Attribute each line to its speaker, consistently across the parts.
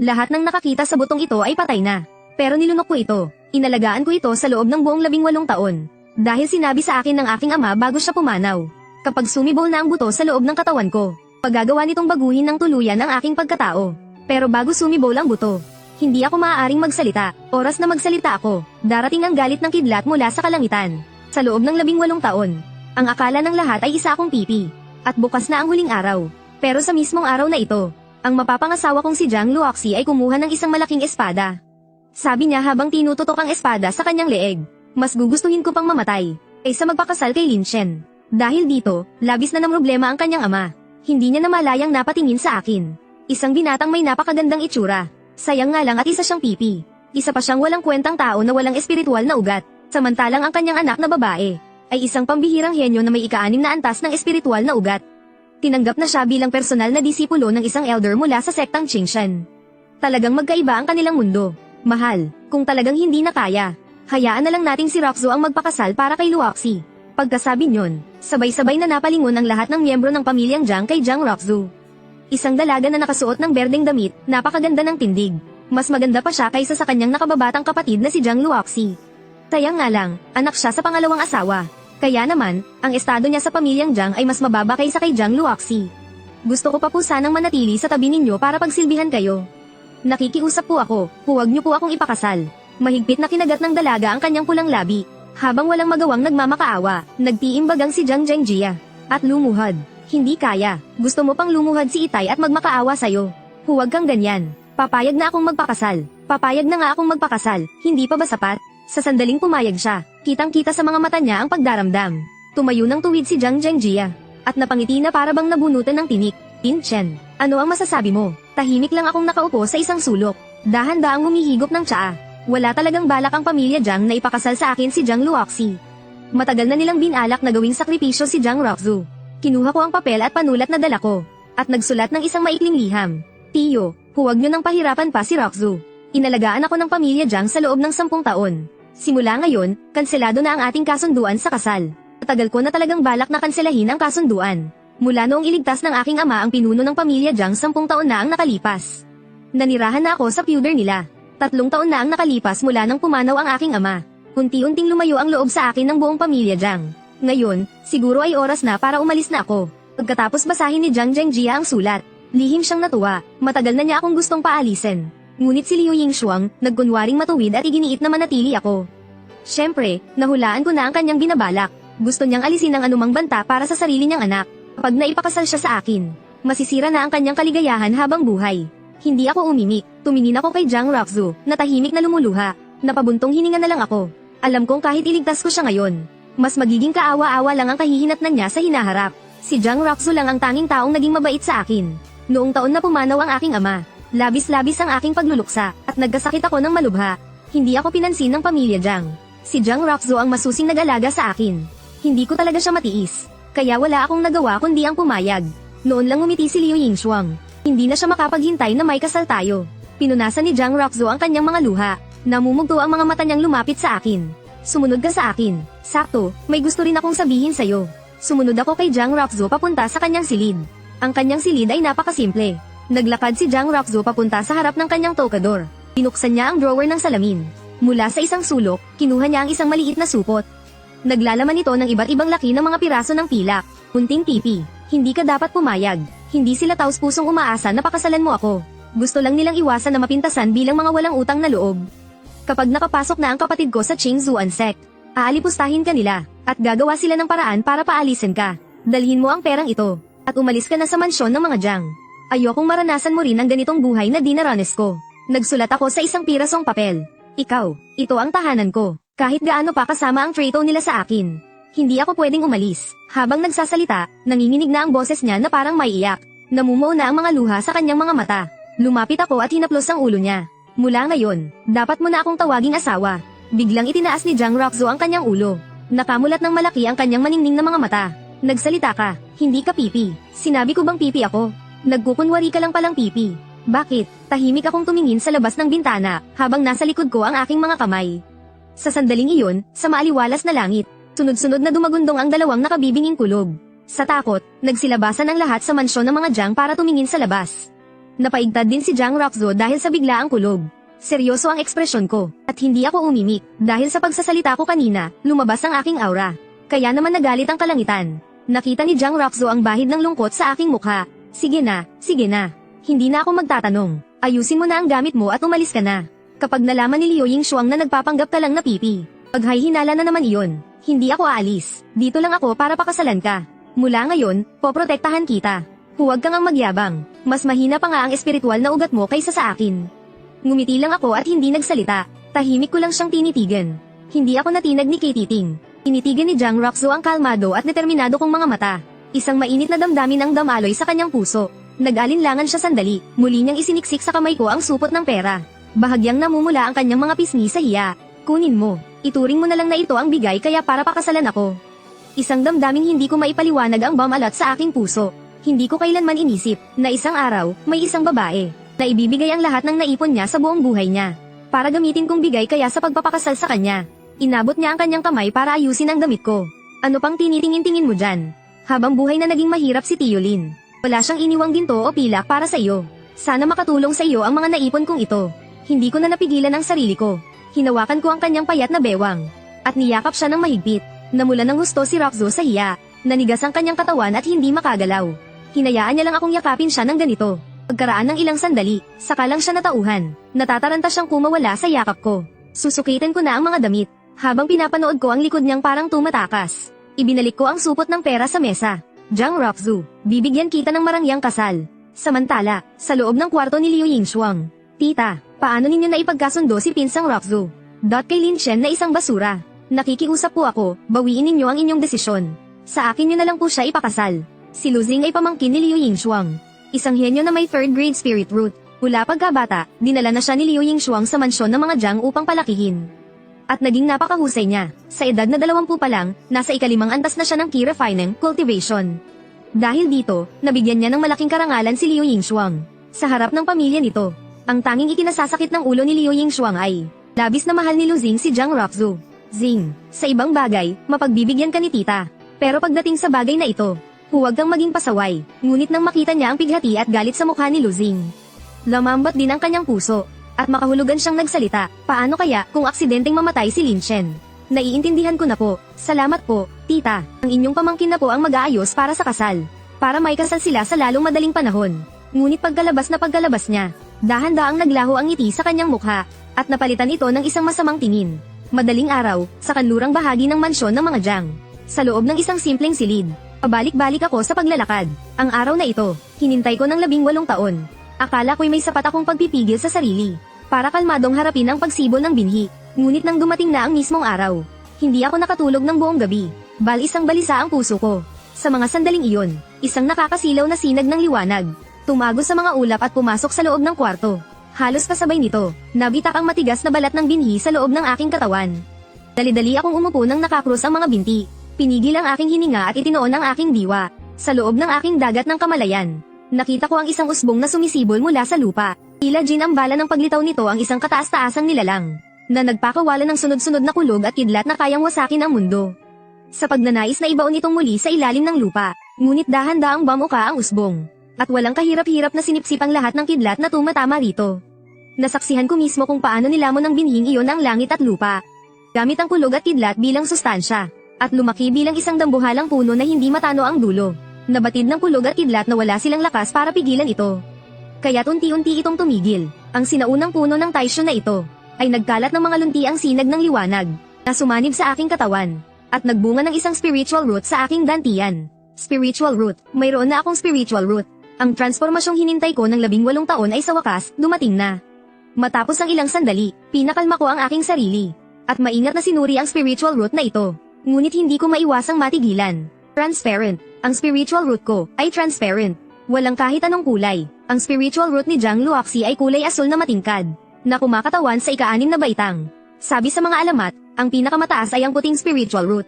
Speaker 1: Lahat ng nakakita sa butong ito ay patay na. Pero nilunok ko ito. Inalagaan ko ito sa loob ng buong 18 taon. Dahil sinabi sa akin ng aking ama bago siya pumanaw. Kapag sumibol na ang buto sa loob ng katawan ko, paggagawa nitong baguhin ng tuluyan ang aking pagkatao. Pero bago sumibol ang buto, hindi ako maaaring magsalita. Oras na magsalita ako, darating ang galit ng kidlat mula sa kalangitan. Sa loob ng 18 taon, ang akala ng lahat ay isa akong pipi. At bukas na ang huling araw. Pero sa mismong araw na ito, ang mapapangasawa kong si Jiang Luoxi ay kumuha ng isang malaking espada. Sabi niya habang tinututok ang espada sa kanyang leeg, mas gugustuhin ko pang mamatay, kaysa magpakasal kay Lin Shen. Dahil dito, labis na namroblema ang kanyang ama. Hindi niya namalayang napatingin sa akin. Isang binatang may napakagandang itsura. Sayang nga lang at isa siyang pipi. Isa pa siyang walang kwentang tao na walang espiritual na ugat. Samantalang ang kanyang anak na babae, ay isang pambihirang henyo na may ika-6 na antas ng espiritual na ugat. Tinanggap na siya bilang personal na disipulo ng isang elder mula sa sektang Qingshan. Talagang magkaiba ang kanilang mundo. Mahal, kung talagang hindi na kaya, hayaan na lang nating si Roxo ang magpakasal para kay Luoxi. Pagkasabi nyon, sabay-sabay na napalingon ang lahat ng miyembro ng pamilyang Jiang kay Jiang Roxo. Isang dalaga na nakasuot ng berdeng damit, napakaganda ng tindig. Mas maganda pa siya kaysa sa kanyang nakababatang kapatid na si Jiang Luoxi. Sayang nga lang, anak siya sa pangalawang asawa. Kaya naman, ang estado niya sa pamilyang Jiang ay mas mababa kaysa kay Jiang Luoxi. Gusto ko pa po sanang manatili sa tabi ninyo para pagsilbihan kayo. Nakikiusap po ako, huwag niyo po akong ipakasal. Mahigpit na kinagat ng dalaga ang kanyang pulang labi. Habang walang magawang nagmamakaawa, nagtiimbagang si Jiang Zhengjia. At lumuhad. Hindi kaya, gusto mo pang lumuhad si Itay at magmakaawa sa'yo. Huwag kang ganyan. Papayag na akong magpakasal. Papayag na nga akong magpakasal, hindi pa ba sapat? Sa sandaling pumayag siya, kitang-kita sa mga mata niya ang pagdaramdam. Tumayo ng tuwid si Jiang Zhengjia. At napangiti na para bang nabunutan ng tinik. Lin Chen, ano ang masasabi mo? Tahimik lang akong nakaupo sa isang sulok. Dahan-daang humihigop ng tsaa. Wala talagang balak ang pamilya Jiang na ipakasal sa akin si Jiang Luoxi. Matagal na nilang binalak na gawing sakripisyo si Jiang Roxo. Kinuha ko ang papel at panulat na dala ko. At nagsulat ng isang maikling liham. Tiyo, huwag niyo nang pahirapan pa si Roxo. Inalagaan ako ng pamilya Jiang sa loob ng 10 taon. Simula ngayon, kanselado na ang ating kasunduan sa kasal. Matagal ko na talagang balak na kanselahin ang kasunduan. Mula noong iligtas ng aking ama ang pinuno ng pamilya Jiang 10 taon na ang nakalipas. Nanirahan na ako sa feudor nila. 3 taon na ang nakalipas mula nang pumanaw ang aking ama. Unti-unting lumayo ang loob sa akin ng buong pamilya Jiang. Ngayon, siguro ay oras na para umalis na ako. Pagkatapos basahin ni Jiang Zhengjia ang sulat, lihim siyang natuwa. Matagal na niya akong gustong paalisin. Ngunit si Liu Yingshuang, nagkunwaring matuwid at iginiit na manatili ako. Siyempre, nahulaan ko na ang kanyang binabalak. Gusto niyang alisin ang anumang banta para sa sarili niyang anak. Kapag naipakasal siya sa akin, masisira na ang kanyang kaligayahan habang buhay. Hindi ako umimik, tumingin ako kay Jiang Roxo, na tahimik na lumuluha. Napabuntong hininga na lang ako. Alam kong kahit iligtas ko siya ngayon, mas magiging kaawa-awa lang ang kahihinatnan niya sa hinaharap. Si Jiang Roxo lang ang tanging taong naging mabait sa akin. Noong taon na pumanaw ang aking ama, labis-labis ang aking pagluluksa, at nagkasakit ako ng malubha. Hindi ako pinansin ng pamilya Jiang. Si Jiang Roxo ang masusing nag-alaga sa akin. Hindi ko talaga siya matiis. Kaya wala akong nagawa kundi ang pumayag. Noon lang umiti si Liu Yingshuang. Hindi na siya makapaghintay na may kasal tayo. Pinunasan ni Jiang Roxo ang kanyang mga luha. Namumugto ang mga mata niyang lumapit sa akin. Sumunod ka sa akin. Sakto, may gusto rin akong sabihin sa'yo. Sumunod ako kay Jiang Roxo papunta sa kanyang silid. Ang kanyang silid ay napakasimple. Naglakad si Jiang Roxo papunta sa harap ng kanyang tokador. Binuksan niya ang drawer ng salamin. Mula sa isang sulok, kinuha niya ang isang maliit na supot. Naglalaman ito ng iba't ibang laki ng mga piraso ng pilak. Unting pipi, hindi ka dapat pumayag. Hindi sila taus-pusong umaasa na pakasalan mo ako. Gusto lang nilang iwasan na mapintasan bilang mga walang utang na loob. Kapag nakapasok na ang kapatid ko sa Qingzuan sect, aalipustahin ka nila, at gagawa sila ng paraan para paalisin ka. Dalhin mo ang perang ito, at umalis ka na sa mansyon ng mga Jiang. Ayokong maranasan mo rin ang ganitong buhay na dinaranas ko. Nagsulat ako sa isang pirasong papel. Ikaw, ito ang tahanan ko. Kahit gaano pa kasama ang trato nila sa akin. Hindi ako pwedeng umalis. Habang nagsasalita, nanginginig na ang boses niya na parang may iyak. Namumuo na ang mga luha sa kanyang mga mata. Lumapit ako at hinaplos ang ulo niya. Mula ngayon, dapat mo na akong tawaging asawa. Biglang itinaas ni Jiang Roxo ang kanyang ulo. Nakamulat ng malaki ang kanyang maningning na mga mata. Nagsalita ka, hindi ka pipi. Sinabi ko bang pipi ako? Nagkukunwari ka lang palang pipi. Bakit? Tahimik akong tumingin sa labas ng bintana, habang nasa likod ko ang aking mga kamay. Sa sandaling iyon, sa maaliwalas na langit, sunod-sunod na dumagundong ang dalawang nakabibinging kulog. Sa takot, nagsilabasan ang lahat sa mansyon ng mga Jiang para tumingin sa labas. Napaigtad din si Jiang Rockzo dahil sa biglaang kulob. Seryoso ang ekspresyon ko, at hindi ako umimik, dahil sa pagsasalita ko kanina, lumabas ang aking aura. Kaya naman nagalit ang kalangitan. Nakita ni Jiang Rockzo ang bahid ng lungkot sa aking mukha. Sige na, sige na. Hindi na ako magtatanong. Ayusin mo na ang gamit mo at umalis ka na. Kapag nalaman ni Liu Yingshuang na nagpapanggap ka lang na pipi, paghay-hinala na naman iyon. Hindi ako aalis. Dito lang ako para pakasalan ka. Mula ngayon, poprotektahan kita. Huwag kang ang magyabang. Mas mahina pa nga ang espiritual na ugat mo kaysa sa akin. Ngumiti lang ako at hindi nagsalita. Tahimik ko lang siyang tinitigan. Hindi ako natinag ni Katiting. Tinitigan ni Jiang Rockzo ang kalmado at determinado kong mga mata. Isang mainit na damdamin ang damaloy sa kanyang puso. Nag-alinlangan siya sandali. Muli niyang isiniksik sa kamay ko ang supot ng pera. Bahagyang namumula ang kanyang mga pisngi sa hiya. Kunin mo. Ituring mo na lang na ito ang bigay kaya para pakasalan ako. Isang damdaming hindi ko maipaliwanag ang bumalat sa aking puso. Hindi ko kailanman inisip na isang araw, may isang babae na ibibigay ang lahat ng naipon niya sa buong buhay niya. Para gamitin kong bigay kaya sa pagpapakasal sa kanya. Inabot niya ang kanyang kamay para ayusin ang damit ko. Ano pang tinitingin-tingin mo dyan? Habang buhay na naging mahirap si Tiyolin. Wala siyang iniwang ginto o pilak para sa iyo. Sana makatulong sa iyo ang mga naipon kong ito. Hindi ko na napigilan ang sarili ko. Hinawakan ko ang kanyang payat na bewang. At niyakap siya ng mahigpit. Namulan ng gusto si Rockzo sa hiya. Nanigas ang kanyang katawan at hindi makagalaw. Hinayaan niya lang akong yakapin siya ng ganito. Pagkaraan ng ilang sandali, saka lang siya natauhan. Natataranta siyang kumawala sa yakap ko. Susukitin ko na ang mga damit. Habang pinapanood ko ang likod niyang parang tumatakas. Ibinalik ko ang supot ng pera sa mesa. Jiang Rockzo, bibigyan kita ng marangyang kasal. Samantala, sa loob ng kwarto ni Liu Yingshuang. Tita, paano ninyo naipagkasundo si Pinsang Rockzo? Kay Lin Chen na isang basura. Nakikiusap po ako, bawiin ninyo ang inyong desisyon. Sa akin nyo na lang po siya ipakasal. Si Luzing ay pamangkin ni Liu Yingshuang. Isang henyo na may 3rd grade spirit root. Mula pagkabata, dinala na siya ni Liu Yingshuang sa mansyon ng mga Jiang upang palakihin. At naging napakahusay niya. Sa edad na 20 pa lang, nasa ikalimang antas na siya ng key refining cultivation. Dahil dito, nabigyan niya ng malaking karangalan si Liu Yingshuang. Sa harap ng pamilya nito, ang tanging ikinasasakit ng ulo ni Liu Yingshuang ay, labis na mahal ni Luzing si Jiang Rockzo. Zing, sa ibang bagay, mapagbibigyan ka ni tita. Pero pagdating sa bagay na ito, huwag kang maging pasaway. Ngunit nang makita niya ang pighati at galit sa mukha ni Luzing, lamambat din ang kanyang puso. At makahulugan siyang nagsalita, paano kaya kung aksidenteng mamatay si Lin Chen? Naiintindihan ko na po, salamat po, tita. Ang inyong pamangkin na po ang mag-aayos para sa kasal. Para may kasal sila sa lalong madaling panahon. Ngunit pagkalabas niya, dahan-daang naglaho ang ngiti sa kanyang mukha, at napalitan ito ng isang masamang tingin. Madaling araw, sa kanlurang bahagi ng mansyon ng mga Jiang. Sa loob ng isang simpleng silid, pabalik-balik ako sa paglalakad. Ang araw na ito, hinintay ko ng 18 taon. Akala ko'y may sapat akong pagpipigil sa sarili. Para kalmadong harapin ang pagsibol ng binhi. Ngunit nang dumating na ang mismong araw, hindi ako nakatulog ng buong gabi. Isang balisa ang puso ko. Sa mga sandaling iyon, isang nakakasilaw na sinag ng liwanag. Tumagos sa mga ulap at pumasok sa loob ng kwarto. Halos kasabay nito, nabitak ang matigas na balat ng binhi sa loob ng aking katawan. Dali-dali akong umupo nang nakakrus ang mga binti. Pinigil ang aking hininga at itinoon ang aking diwa. Sa loob ng aking dagat ng kamalayan, nakita ko ang isang usbong na sumisibol mula sa lupa. Tila ginambala ng paglitaw nito ang isang kataas-taasang nilalang, na nagpakawalan ng sunod-sunod na kulog at kidlat na kayang wasakin ang mundo. Sa pagnanais na ibaon itong muli sa ilalim ng lupa, ngunit dahan-daang bamuka ang usbong. At walang kahirap-hirap na sinipsip ang lahat ng kidlat na tumatama rito. Nasaksihan ko mismo kung paano nilamon ng binhing iyon ang langit at lupa. Gamit ang kulog at kidlat bilang sustansya, at lumaki bilang isang dambuhalang puno na hindi matano ang dulo. Nabatid ng kulog at kidlat na wala silang lakas para pigilan ito. Kaya't unti-unti itong tumigil. Ang sinaunang puno ng taisyo na ito ay nagkalat ng mga luntiang sinag ng liwanag na sumanib sa aking katawan at nagbunga ng isang spiritual root sa aking dantian. Spiritual root, mayroon na akong spiritual root. Ang transformasyong hinintay ko ng 18 taon ay sa wakas, dumating na. Matapos ang ilang sandali, pinakalma ko ang aking sarili at maingat na sinuri ang spiritual root na ito. Ngunit hindi ko maiwasang matigilan. Transparent. Ang spiritual root ko ay transparent. Walang kahit anong kulay. Ang spiritual root ni Jiang Luoxi ay kulay asul na matingkad, na kumakatawan sa ika-6 na baitang. Sabi sa mga alamat, ang pinakamataas ay ang puting spiritual root,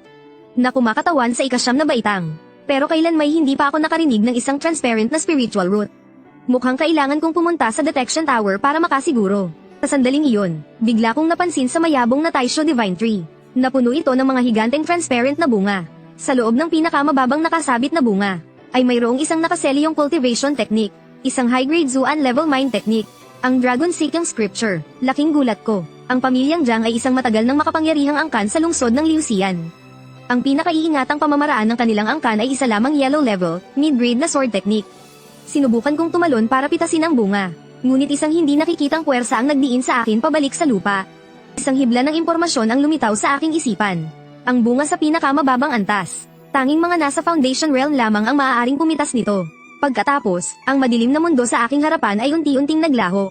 Speaker 1: na kumakatawan sa ika-9 na baitang. Pero kailan may hindi pa ako nakarinig ng isang transparent na spiritual root. Mukhang kailangan kong pumunta sa detection tower para makasiguro. Sa sandaling iyon, bigla kong napansin sa mayabong na Taisho Divine Tree. Napuno ito ng mga higanteng transparent na bunga. Sa loob ng pinakamababang nakasabit na bunga, ay mayroong isang nakaselyong cultivation technique. Isang high-grade Zuan level mind technique. Ang Dragon Seeking Scripture. Laking gulat ko. Ang pamilyang Jiang ay isang matagal ng makapangyarihang angkan sa lungsod ng Liuxian. Ang pinakaiingatang pamamaraan ng kanilang angkan ay isa lamang yellow level, mid-grade na sword technique. Sinubukan kong tumalon para pitasin ang bunga. Ngunit isang hindi nakikitang puwersa ang nagdiin sa akin pabalik sa lupa. Isang hibla ng impormasyon ang lumitaw sa aking isipan. Ang bunga sa pinakamababang antas. Tanging mga nasa foundation realm lamang ang maaaring pumitas nito. Pagkatapos, ang madilim na mundo sa aking harapan ay unti-unting naglaho.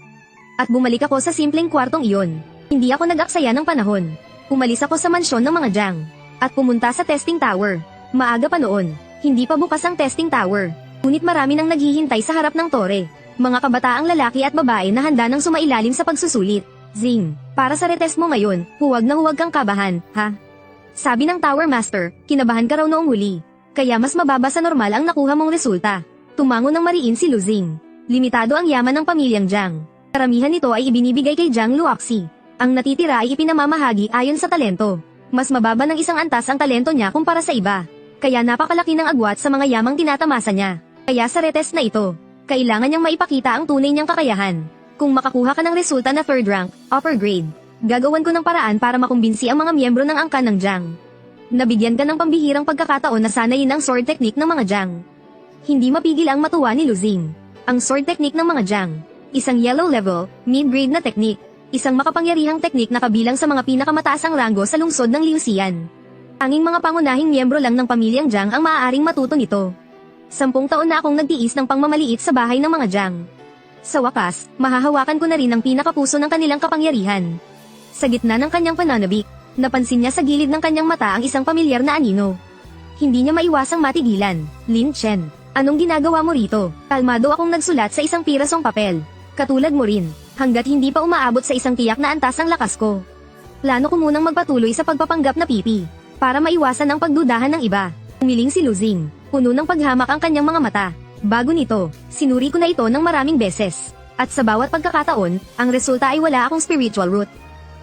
Speaker 1: At bumalik ako sa simpleng kwartong iyon. Hindi ako nag-aksaya ng panahon. Umalis ako sa mansyon ng mga Jiang. At pumunta sa testing tower. Maaga pa noon. Hindi pa bukas ang testing tower. Ngunit marami nang naghihintay sa harap ng tore. Mga kabataang lalaki at babae na handa nang sumailalim sa pagsusulit. Zing, para sa retest mo ngayon, huwag na huwag kang kabahan, ha? Sabi ng Tower Master, kinabahan ka raw noong huli. Kaya mas mababa sa normal ang nakuha mong resulta. Tumango ng mariin si Luzing. Limitado ang yaman ng pamilyang Jiang. Karamihan nito ay ibinibigay kay Jiang Luoxi. Ang natitira ay ipinamamahagi ayon sa talento. Mas mababa ng isang antas ang talento niya kumpara sa iba. Kaya napakalaki ng agwat sa mga yamang tinatamasa niya. Kaya sa retest na ito, kailangan niyang maipakita ang tunay niyang kakayahan. Kung makakuha ka ng resulta na 3rd rank, upper grade, gagawan ko ng paraan para makumbinsi ang mga miyembro ng angkan ng Jiang. Nabigyan ka ng pambihirang pagkakataon na sanayin ang sword technique ng mga Jiang. Hindi mapigil ang matuwa ni Luzing. Ang sword technique ng mga Jiang. Isang yellow level, mid-grade na technique. Isang makapangyarihang technique na kabilang sa mga pinakamataasang ranggo sa lungsod ng Liuxian. Tanging mga pangunahing miyembro lang ng pamilyang Jiang ang maaaring matuto nito. 10 taon na akong nagtiis ng pangmamaliit sa bahay ng mga Jiang. Sa wakas, mahahawakan ko na rin ang pinakapuso ng kanilang kapangyarihan. Sa gitna ng kanyang pananabik, napansin niya sa gilid ng kanyang mata ang isang pamilyar na anino. Hindi niya maiwasang matigilan. Lin Chen, anong ginagawa mo rito? Kalmado akong nagsulat sa isang pirasong papel. Katulad mo rin, hanggat hindi pa umaabot sa isang tiyak na antas ang lakas ko. Plano ko munang magpatuloy sa pagpapanggap na pipi, para maiwasan ang pagdudahan ng iba. Umiling si Luzing, puno ng paghamak ang kanyang mga mata. Bago nito, sinuri ko na ito ng maraming beses. At sa bawat pagkakataon, ang resulta ay wala akong spiritual root.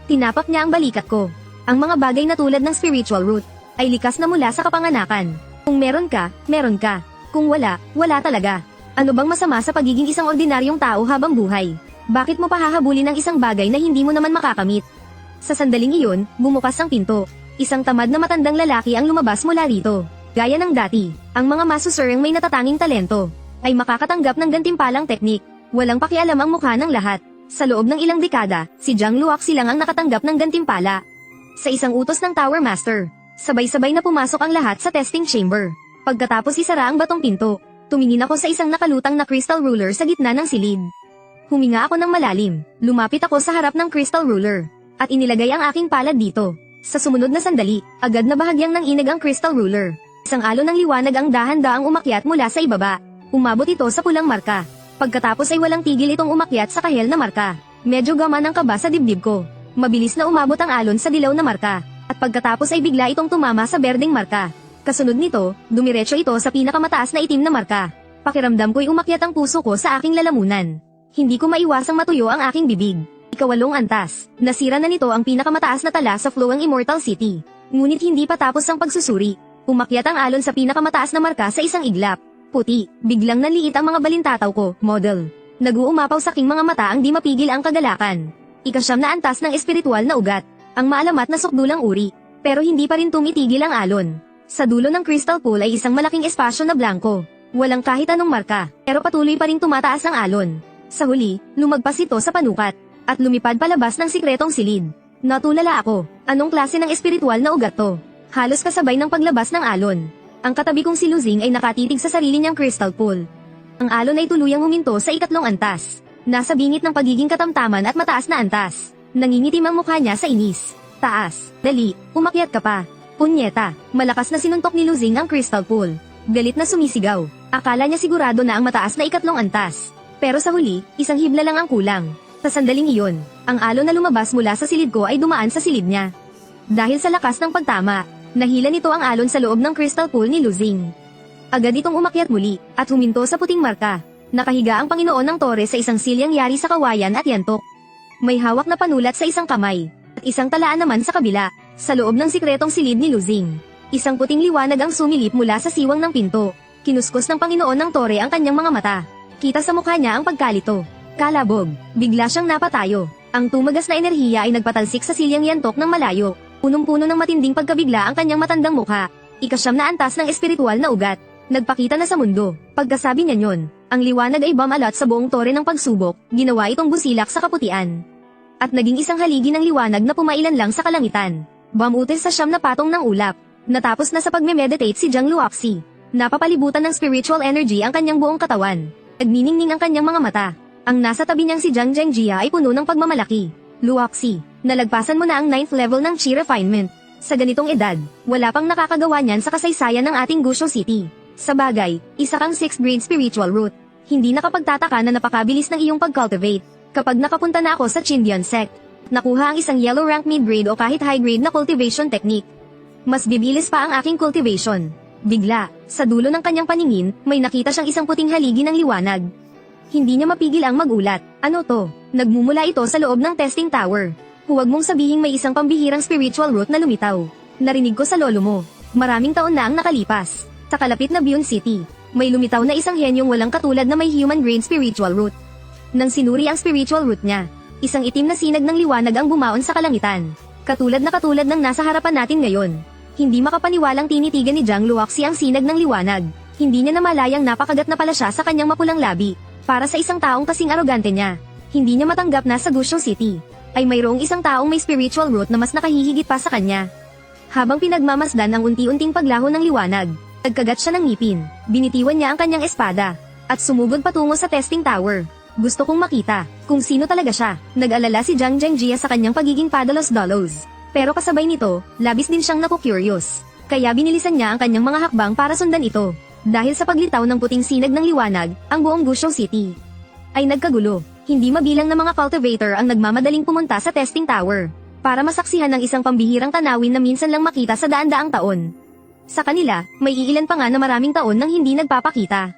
Speaker 1: Tinapak niya ang balikat ko. Ang mga bagay na tulad ng spiritual root, ay likas na mula sa kapanganakan. Kung meron ka, meron ka. Kung wala, wala talaga. Ano bang masama sa pagiging isang ordinaryong tao habang buhay? Bakit mo pahahabulin ang isang bagay na hindi mo naman makakamit? Sa sandaling iyon, bumukas ang pinto. Isang tamad na matandang lalaki ang lumabas mula rito. Gaya ng dati, ang mga masusurang may natatanging talento, ay makakatanggap ng gantimpalang teknik. Walang pakialam ang mukha ng lahat. Sa loob ng ilang dekada, si Jiang Luoxi lang ang nakatanggap ng gantimpala. Sa isang utos ng Tower Master, sabay-sabay na pumasok ang lahat sa testing chamber. Pagkatapos isara ang batong pinto, tumingin ako sa isang nakalutang na crystal ruler sa gitna ng silid. Huminga ako ng malalim, lumapit ako sa harap ng crystal ruler, at inilagay ang aking palad dito. Sa sumunod na sandali, agad na bahagyang nanginig ang crystal ruler. Isang alon ng liwanag ang dahan-daang umakyat mula sa ibaba. Umabot ito sa pulang marka. Pagkatapos ay walang tigil itong umakyat sa kahel na marka. Medyo gaman ang kaba sa dibdib ko. Mabilis na umabot ang alon sa dilaw na marka. At pagkatapos ay bigla itong tumama sa berdeng marka. Kasunod nito, dumiretso ito sa pinakamataas na itim na marka. Pakiramdam ko'y umakyat ang puso ko sa aking lalamunan. Hindi ko maiwasang matuyo ang aking bibig. Ikawalong antas. Nasira na nito ang pinakamataas na tala sa flow ng Immortal City. Ngunit hindi pa tapos ang pagsusuri. Umakyat ang alon sa pinakamataas na marka sa isang iglap. Puti, biglang naliit ang mga balintataw ko, model. Nag-uumapaw sa aking mga mata ang di mapigil ang kagalakan. Ika-9 na antas ng espiritual na ugat. Ang maalamat na sukdulang uri. Pero hindi pa rin tumitigil ang alon. Sa dulo ng crystal pool ay isang malaking espasyo na blanco. Walang kahit anong marka, pero patuloy pa rin tumataas ang alon. Sa huli, lumagpas ito sa panukat. At lumipad palabas ng sikretong silid. Natulala ako, anong klase ng espiritual na ugat to? Halos kasabay ng paglabas ng alon. Ang katabi kong si Luzing ay nakatitig sa sarili niyang crystal pool. Ang alon ay tuluyang huminto sa ikatlong antas. Nasa bingit ng pagiging katamtaman at mataas na antas. Nangingitim ang mukha niya sa inis. Taas, dali, umakyat ka pa. Punyeta, malakas na sinuntok ni Luzing ang crystal pool. Galit na sumisigaw. Akala niya sigurado na ang mataas na ikatlong antas. Pero sa huli, isang hibla lang ang kulang. Sa sandaling iyon, ang alon na lumabas mula sa silid ko ay dumaan sa silid niya. Dahil sa lakas ng pagtama, nahila nito ang alon sa loob ng crystal pool ni Luzing. Agad itong umakyat muli, at huminto sa puting marka. Nakahiga ang Panginoon ng Tore sa isang silyang yari sa kawayan at yantok. May hawak na panulat sa isang kamay, at isang talaan naman sa kabila, sa loob ng sikretong silid ni Luzing. Isang puting liwanag ang sumilip mula sa siwang ng pinto. Kinuskos ng Panginoon ng Tore ang kanyang mga mata. Kita sa mukha niya ang pagkalito. Kalabog, bigla siyang napatayo. Ang tumagas na enerhiya ay nagpatalsik sa silyang yantok ng malayo. Punong-puno ng matinding pagkabigla ang kanyang matandang mukha. Ikasyam na antas ng espiritual na ugat. Nagpakita na sa mundo. Pagkasabi niya yon, ang liwanag ay bumalat sa buong tore ng pagsubok, ginawa itong busilak sa kaputian. At naging isang haligi ng liwanag na pumailan lang sa kalangitan. Bamutin sa siyam na patong ng ulap. Natapos na sa pagme-meditate si Jiang Luoxi. Napapalibutan ng spiritual energy ang kanyang buong katawan. Nagniningning ang kanyang mga mata. Ang nasa tabi niyang si Jiang Zhengjia ay puno ng pagmamalaki. Luoxi, nalagpasan mo na ang 9th level ng Chi Refinement. Sa ganitong edad, wala pang nakakagawa niyan sa kasaysayan ng ating Gushou City. Sa bagay, isa kang 6th grade spiritual root. Hindi nakapagtataka na napakabilis ng iyong pag-cultivate. Kapag nakapunta na ako sa Chindian sect, nakuha ang isang yellow rank mid-grade o kahit high-grade na cultivation technique. Mas bibilis pa ang aking cultivation. Bigla, sa dulo ng kanyang paningin, may nakita siyang isang puting haligi ng liwanag. Hindi niya mapigil ang magulat. Ano to? Nagmumula ito sa loob ng testing tower. Huwag mong sabihing may isang pambihirang spiritual root na lumitaw. Narinig ko sa lolo mo. Maraming taon na ang nakalipas. Sa kalapit na Bune City, may lumitaw na isang henyong walang katulad na may human grade spiritual root. Nang sinuri ang spiritual root niya, isang itim na sinag ng liwanag ang bumaon sa kalangitan. Katulad ng nasa harapan natin ngayon. Hindi makapaniwalang tinitigan ni Jiang Luoxi ang sinag ng liwanag. Hindi niya namalayang napakagat na pala siya sa kanyang mapulang labi. Para sa isang taong kasing arogante niya, hindi niya matanggap na sa Gushou City ay mayroong isang taong may spiritual root na mas nakahihigit pa sa kanya. Habang pinagmamasdan ang unti-unting paglaho ng liwanag, nagkagat siya ng ngipin, binitiwan niya ang kanyang espada, at sumugod patungo sa testing tower. Gusto kong makita kung sino talaga siya. Nag-alala si Jiang Zhengjia sa kanyang pagiging padalos-dalos. Pero kasabay nito, labis din siyang naku-curious. Kaya binilisan niya ang kanyang mga hakbang para sundan ito. Dahil sa paglitaw ng puting sinag ng liwanag, ang buong Gushou City ay nagkagulo. Hindi mabilang na mga cultivator ang nagmamadaling pumunta sa testing tower para masaksihan ng isang pambihirang tanawin na minsan lang makita sa daan-daang taon. Sa kanila, may iilan pa nga na maraming taon nang hindi nagpapakita.